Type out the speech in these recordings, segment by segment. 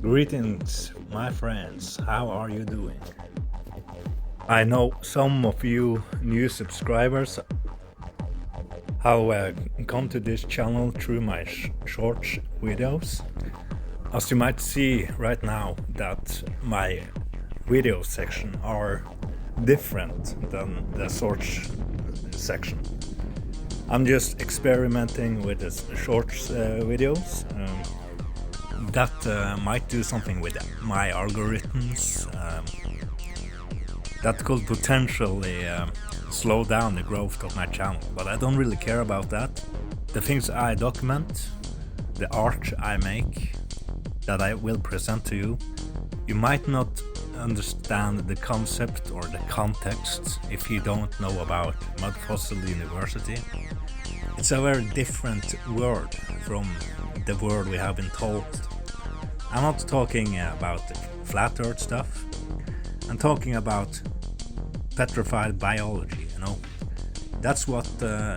Greetings, my friends. How are you doing? I know some of you new subscribers have come to this channel through my short videos. As you might see right now, that my video section are different than the shorts section. I'm just experimenting with the shorts videos. That might do something with my algorithms. That could potentially slow down the growth of my channel, but I don't really care about that. The things I document, the art I make, that I will present to you, you might not understand the concept or the context if you don't know about Mud Fossil University. It's a very different world from the world we have been told. I'm not talking about the flat earth stuff. I'm talking about petrified biology, That's what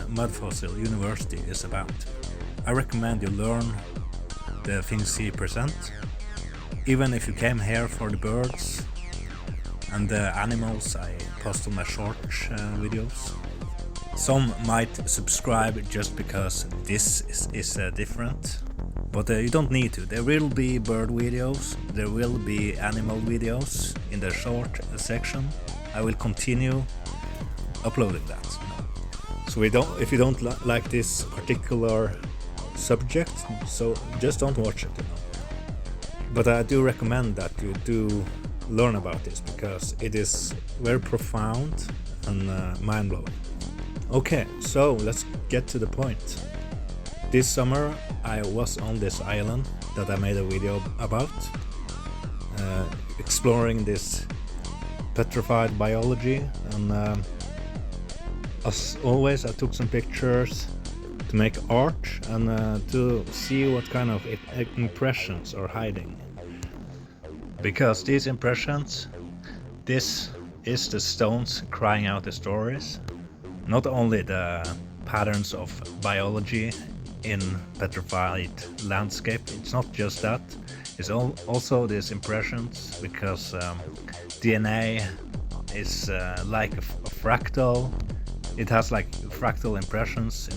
Mud Fossil University is about. I recommend you learn the things he presents, even if you came here for the birds and the animals I post on my short videos. Some might subscribe just because this is different, but you don't need to. There will be bird videos, there will be animal videos in the short section. I will continue uploading that. So if you don't like this particular subject, so just don't watch it. But I do recommend that you do learn about this because it is very profound and mind-blowing. Okay, so let's get to the point. This summer I was on this island that I made a video about, exploring this petrified biology, and as always I took some pictures to make art and to see what kind of impressions are hiding. Because these impressions, this is the stones crying out the stories, not only the patterns of biology in petrified landscape. It's not just that, it's also these impressions, because DNA is like a fractal. It has like fractal impressions,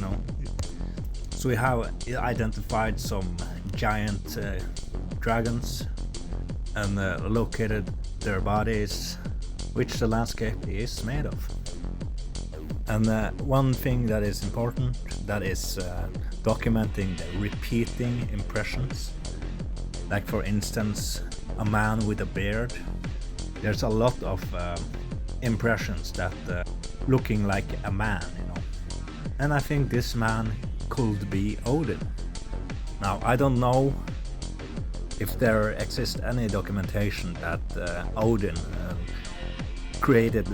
So we have identified some giant dragons and located their bodies, which the landscape is made of. And one thing that is important, that is documenting the repeating impressions. Like for instance, a man with a beard. There's a lot of impressions that looking like a man, And I think this man could be Odin. Now I don't know if there exists any documentation that Odin created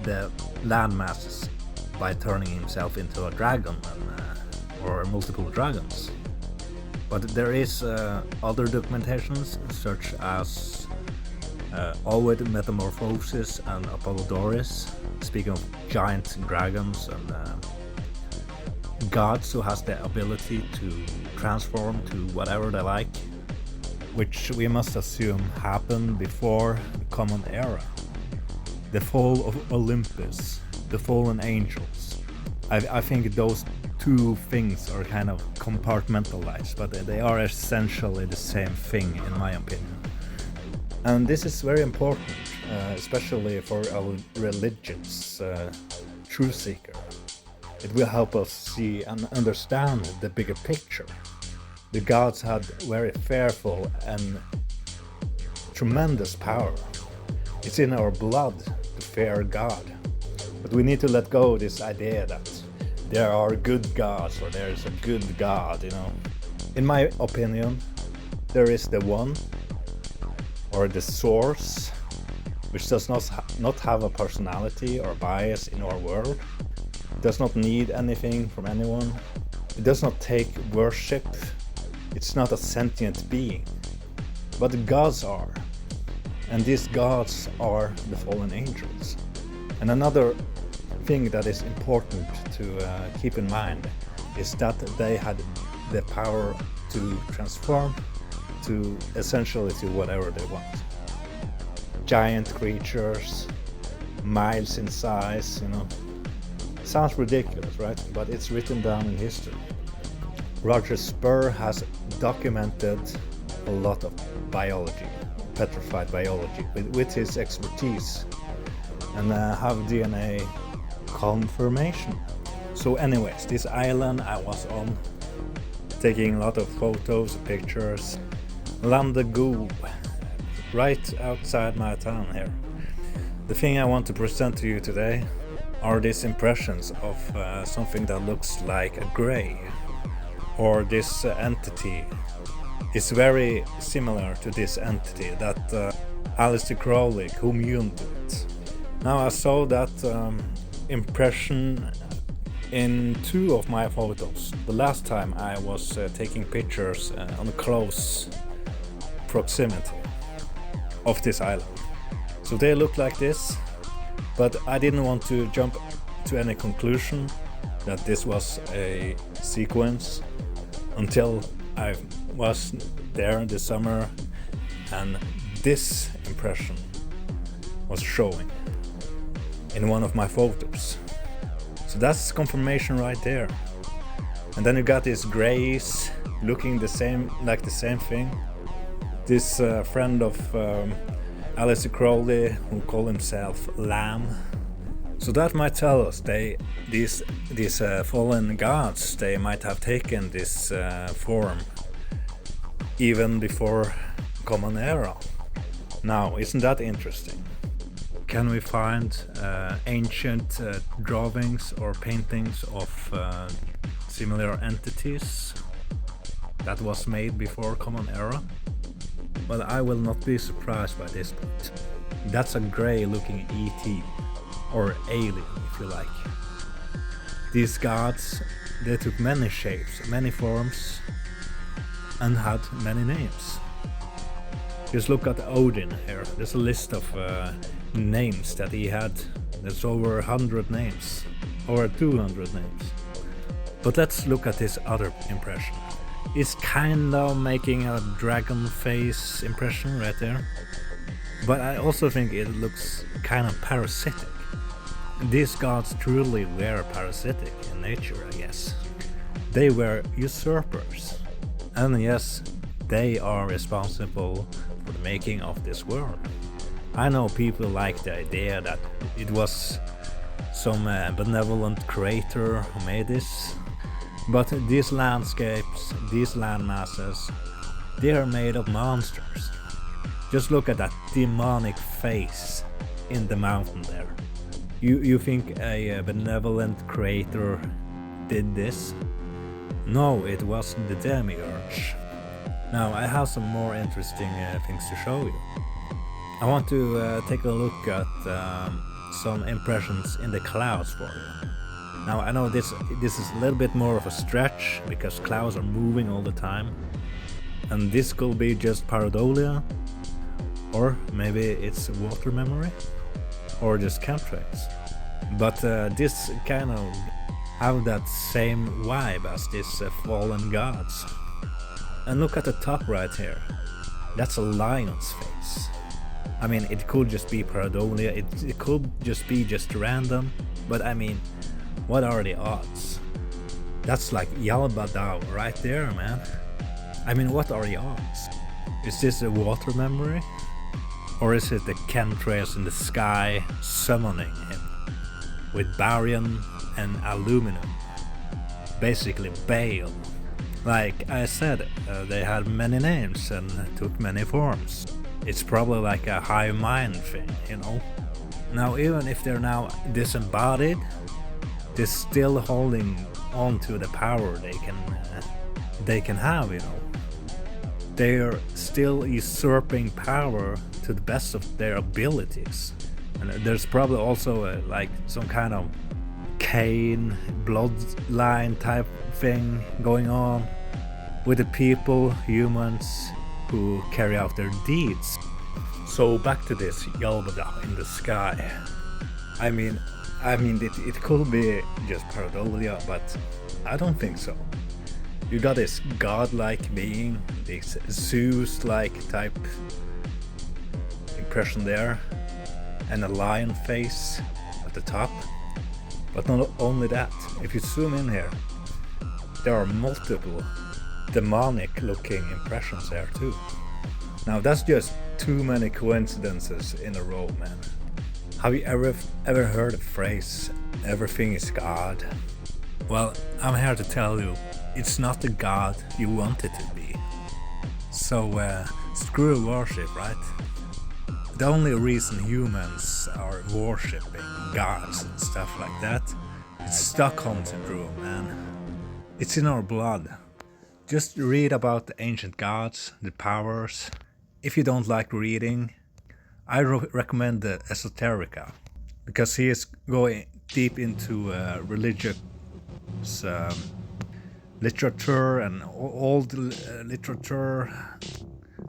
the land masses by turning himself into a dragon or multiple dragons. But there is other documentations such as Ovid Metamorphosis and Apollodorus, speaking of giant dragons and gods who has the ability to transform to whatever they like, which we must assume happened before the Common Era. The fall of Olympus, the fallen angels. I think those two things are kind of compartmentalized, but they are essentially the same thing in my opinion. And this is very important, especially for our religious truth seeker. It will help us see and understand the bigger picture. The gods had very fearful and tremendous power. It's in our blood to fear God. But we need to let go of this idea that there are good gods or there is a good God, In my opinion, there is the one, or the source, which does not have a personality or bias in our world. It does not need anything from anyone. It does not take worship. It's not a sentient being. But the gods are. And these gods are the fallen angels. And another thing that is important to keep in mind is that they had the power to transform to essentially to whatever they want. Giant creatures, miles in size, Sounds ridiculous, right? But it's written down in history. Roger Spurr has documented a lot of biology, petrified biology, with his expertise, and have DNA confirmation. So anyways, this island I was on, taking a lot of photos, pictures. Yaldabaoth, right outside my town here. The thing I want to present to you today are these impressions of something that looks like a grey, or this entity is very similar to this entity that Aleister Crowley communed with. Now I saw that impression in 2 of my photos. The last time I was taking pictures on close proximity of this island. So they look like this, but I didn't want to jump to any conclusion that this was a sequence until I was there this summer and this impression was showing in one of my photos. So that's confirmation right there. And then you got these greys looking the same thing. This friend of Aleister Crowley who called himself Lamb. So that might tell us these fallen gods, they might have taken this form even before Common Era. Now, isn't that interesting? Can we find ancient drawings or paintings of similar entities that was made before Common Era? Well, I will not be surprised by this point. That's a grey looking ET, or alien if you like. These gods, they took many shapes, many forms, and had many names. Just look at Odin here. There's a list of names that he had. There's over 100 names, over 200 names. But let's look at this other impression. It's kind of making a dragon face impression right there. But I also think it looks kind of parasitic. These gods truly were parasitic in nature, I guess. They were usurpers. And yes, they are responsible for the making of this world. I know people like the idea that it was some benevolent creator who made this. But these landscapes, these land masses, they are made of monsters. Just look at that demonic face in the mountain there. You think a benevolent creator did this? No, it was the demiurge. Now I have some more interesting things to show you. I want to take a look at some impressions in the clouds for you. Now I know this is a little bit more of a stretch because clouds are moving all the time, and this could be just pareidolia, or maybe it's water memory, or just chemtrails. But this kind of have that same vibe as these fallen gods. And look at the top right here. That's a lion's face. I mean, it could just be pareidolia, it could just be random, but I mean, what are the odds? That's like Yaldabaoth right there, man. I mean, what are the odds? Is this a water memory? Or is it the chemtrails in the sky summoning him with barium and aluminum? Basically Bale. Like I said, they had many names and took many forms. It's probably like a hive mind thing, you know? Now even if they're now disembodied, they're still holding on to the power they can have, you know? They're still usurping power to the best of their abilities. And there's probably also like some kind of Cain bloodline type thing going on with the people, humans, who carry out their deeds. So back to this Yaldabaoth in the sky. I mean it could be just pareidolia, but I don't think so. You got this godlike being, this Zeus-like type impression there, and a lion face at the top. But not only that, if you zoom in here, there are multiple demonic looking impressions there too. Now that's just too many coincidences in a row, man. Have you ever heard the phrase, everything is God? Well, I'm here to tell you, it's not the God you want it to be. So screw worship, right? The only reason humans are worshipping gods and stuff like that, it's Stockholm Syndrome, man. It's in our blood. Just read about the ancient gods, the powers. If you don't like reading, I recommend the Esoterica, because he is going deep into religious literature and old literature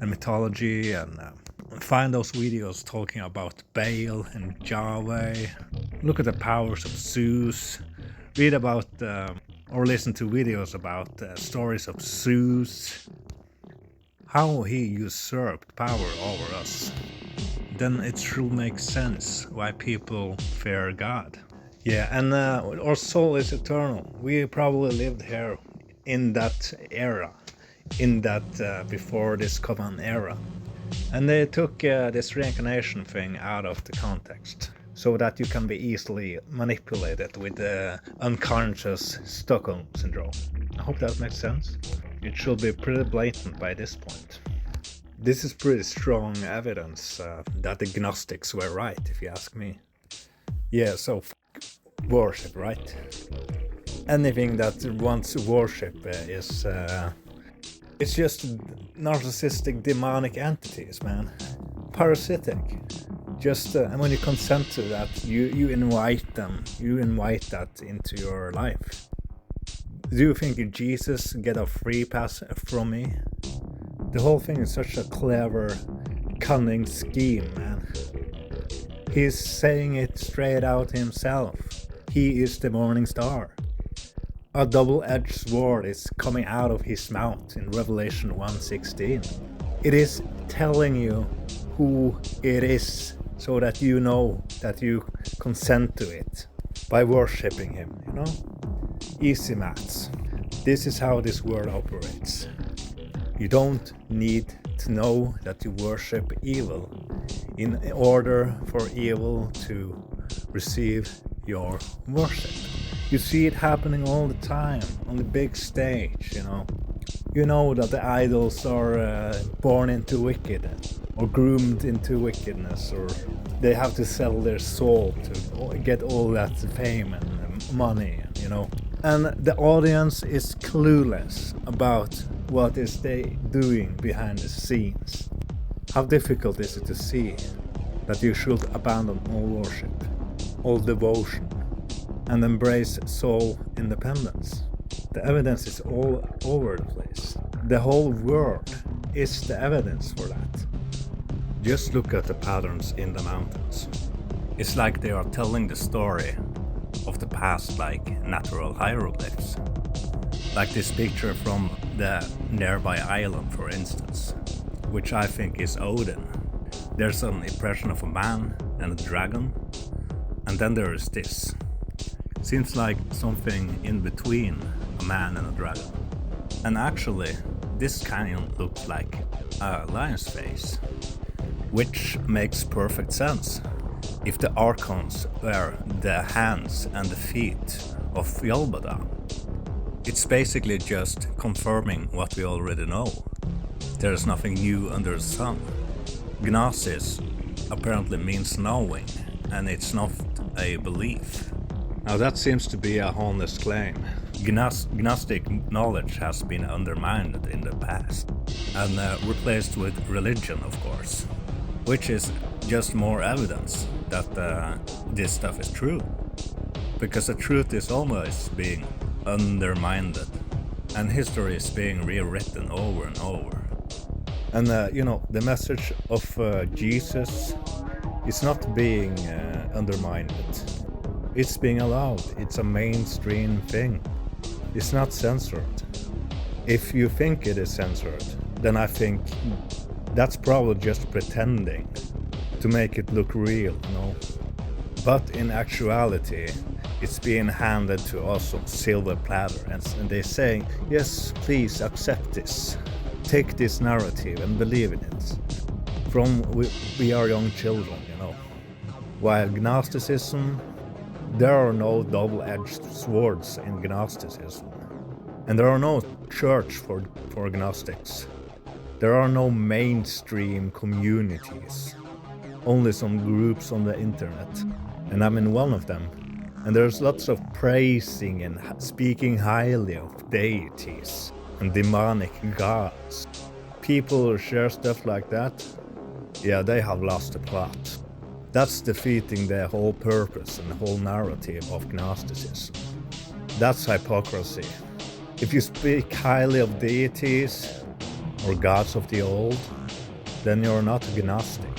and mythology, and find those videos talking about Baal and Yahweh. Look at the powers of Zeus. Read about or listen to videos about stories of Zeus, how he usurped power over us. Then it should make sense why people fear God. Yeah, and our soul is eternal. We probably lived here in that era, in that before this common era. And they took this reincarnation thing out of the context, so that you can be easily manipulated with the unconscious Stockholm Syndrome. I hope that makes sense. It should be pretty blatant by this point. This is pretty strong evidence that the Gnostics were right, if you ask me. Yeah, so worship, right? Anything that wants worship is... it's just narcissistic demonic entities, man. Parasitic. Just and when you consent to that, you invite them. You invite that into your life. Do you think Jesus get a free pass from me? The whole thing is such a clever, cunning scheme, man. He's saying it straight out himself. He is the morning star. A double-edged sword is coming out of his mouth in Revelation 1:16. It is telling you who it is, so that you know that you consent to it by worshipping him, you know? Easy maths. This is how this world operates. You don't need to know that you worship evil in order for evil to receive your worship. You see it happening all the time on the big stage, you know. You know that the idols are born into wicked or groomed into wickedness, or they have to sell their soul to get all that fame and money, you know. And the audience is clueless about what is they doing behind the scenes. How difficult is it to see that you should abandon all worship, all devotion, and embrace soul independence? The evidence is all over the place. The whole world is the evidence for that. Just look at the patterns in the mountains. It's like they are telling the story of the past like natural hieroglyphs. Like this picture from the nearby island, for instance, which I think is Odin. There's an impression of a man and a dragon, and then there is this. Seems like something in between a man and a dragon. And actually, this canyon looks like a lion's face, which makes perfect sense. If the archons were the hands and the feet of Yaldabaoth, it's basically just confirming what we already know. There's nothing new under the sun. Gnosis apparently means knowing, and it's not a belief. Now that seems to be a honest claim. Gnostic knowledge has been undermined in the past, and replaced with religion, of course, which is just more evidence that this stuff is true. Because the truth is always being undermined, and history is being rewritten over and over. And you know, the message of Jesus is not being undermined. It's being allowed. It's a mainstream thing. It's not censored. If you think it is censored, then I think that's probably just pretending to make it look real, But in actuality, it's being handed to us on silver platter, and they're saying, yes, please accept this. Take this narrative and believe in it. From we are young children, While Gnosticism, there are no double-edged swords in Gnosticism. And there are no church for Gnostics. There are no mainstream communities. Only some groups on the internet. And I'm in one of them. And there's lots of praising and speaking highly of deities and demonic gods. People who share stuff like that, yeah, they have lost the plot. That's defeating the whole purpose and the whole narrative of Gnosticism. That's hypocrisy. If you speak highly of deities or gods of the old, then you're not a Gnostic.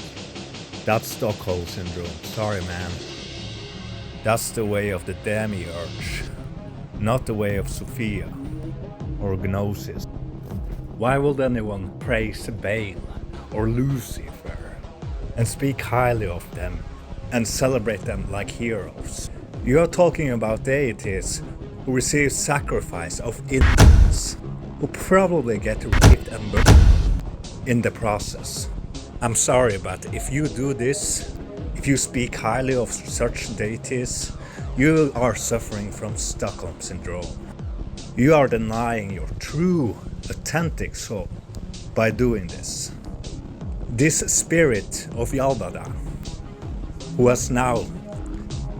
That's Stockholm Syndrome, sorry man. That's the way of the demiurge, not the way of Sophia or Gnosis. Why would anyone praise Baal or Lucifer and speak highly of them and celebrate them like heroes? You are talking about deities who receive sacrifice of infants, who probably get raped and burned in the process. I'm sorry, but if you do this, if you speak highly of such deities, you are suffering from Stockholm Syndrome. You are denying your true, authentic soul by doing this. This spirit of Yaldabaoth, who has now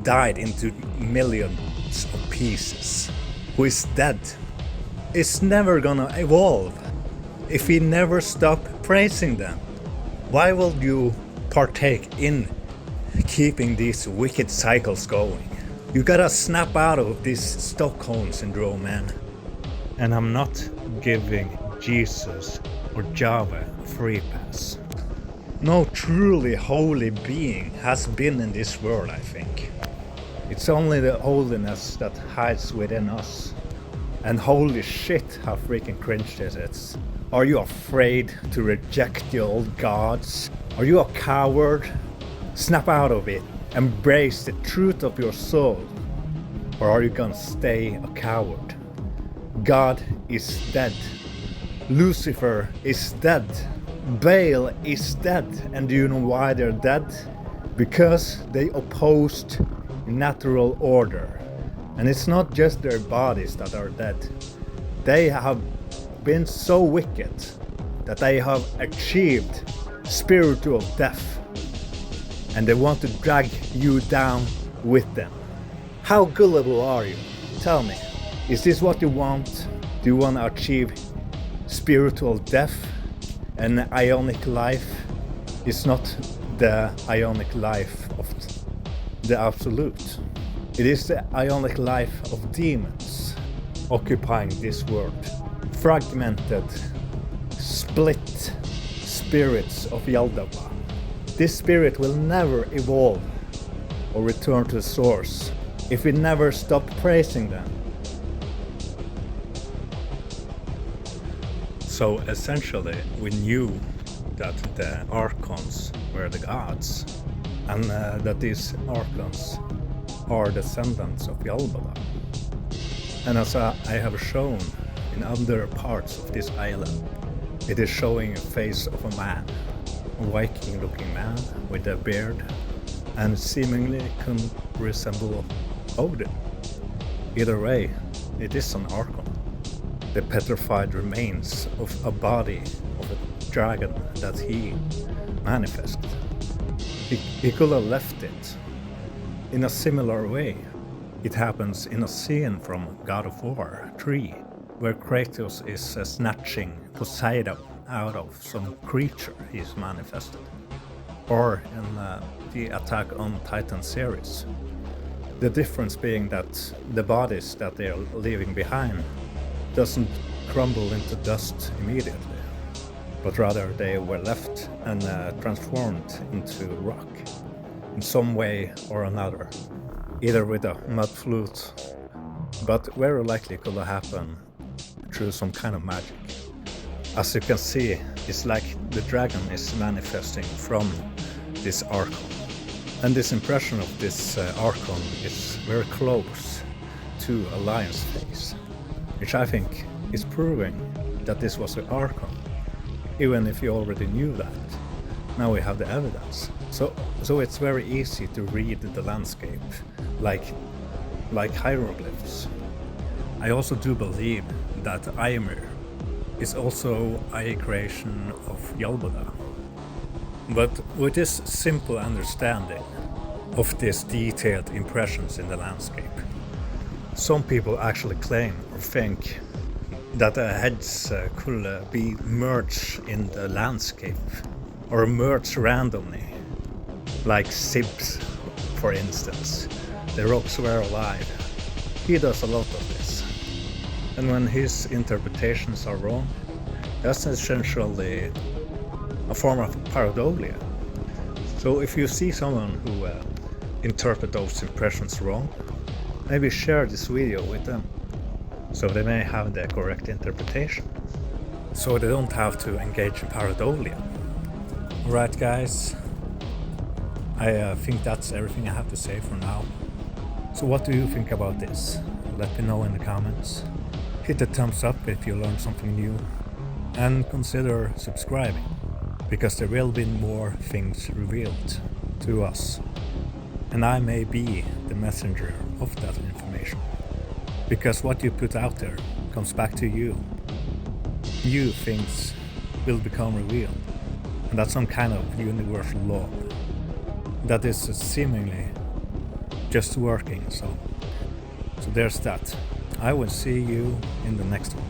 died into millions of pieces, who is dead, is never gonna evolve if we never stop praising them. Why will you partake in keeping these wicked cycles going? You gotta snap out of this Stockholm Syndrome, man. And I'm not giving Jesus or Java a free pass. No truly holy being has been in this world, I think. It's only the holiness that hides within us. And holy shit, how freaking cringe this is. Are you afraid to reject the old gods? Are you a coward? Snap out of it. Embrace the truth of your soul. Or are you gonna stay a coward? God is dead. Lucifer is dead. Baal is dead. And do you know why they're dead? Because they opposed natural order. And it's not just their bodies that are dead. They have been so wicked that they have achieved spiritual death. And they want to drag you down with them. How gullible are you? Tell me, is this what you want? Do you want to achieve spiritual death? An ionic life is not the ionic life of the absolute. It is the ionic life of demons occupying this world. Fragmented, split spirits of Yaldabaoth. This spirit will never evolve or return to the source if we never stop praising them. So essentially, we knew that the archons were the gods, and that these archons are descendants of Yaldabaoth. And as I have shown in other parts of this island, it is showing a face of a man, a Viking-looking man with a beard, and seemingly can resemble Odin. Either way, it is an archon. The petrified remains of a body of a dragon that he manifested. He could have left it in a similar way. It happens in a scene from God of War 3, where Kratos is snatching Poseidon out of some creature he's manifested. Or in the Attack on Titan series. The difference being that the bodies that they are leaving behind doesn't crumble into dust immediately, but rather they were left and transformed into rock in some way or another, either with a mud flute, but very likely could have happened through some kind of magic. As you can see, it's like the dragon is manifesting from this Archon. And this impression of this Archon is very close to a lion's face, which I think is proving that this was the Archon, even if you already knew that. Now we have the evidence. So it's very easy to read the landscape like hieroglyphs. I also do believe that Ymir is also a creation of Yaldabaoth. But with this simple understanding of these detailed impressions in the landscape, some people actually claim or think that the heads could be merged in the landscape or merged randomly, like Sibs, for instance. The rocks were alive. He does a lot of this. And when his interpretations are wrong, that's essentially a form of pareidolia. So if you see someone who interprets those impressions wrong, maybe share this video with them, so they may have the correct interpretation, so they don't have to engage in pareidolia. Alright guys, I think that's everything I have to say for now. So what do you think about this? Let me know in the comments. Hit the thumbs up if you learned something new, and consider subscribing, because there will be more things revealed to us, and I may be the messenger of that information, because what you put out there comes back to you. New things will become revealed, and that's some kind of universal law that is seemingly just working. So there's that. I will see you in the next one.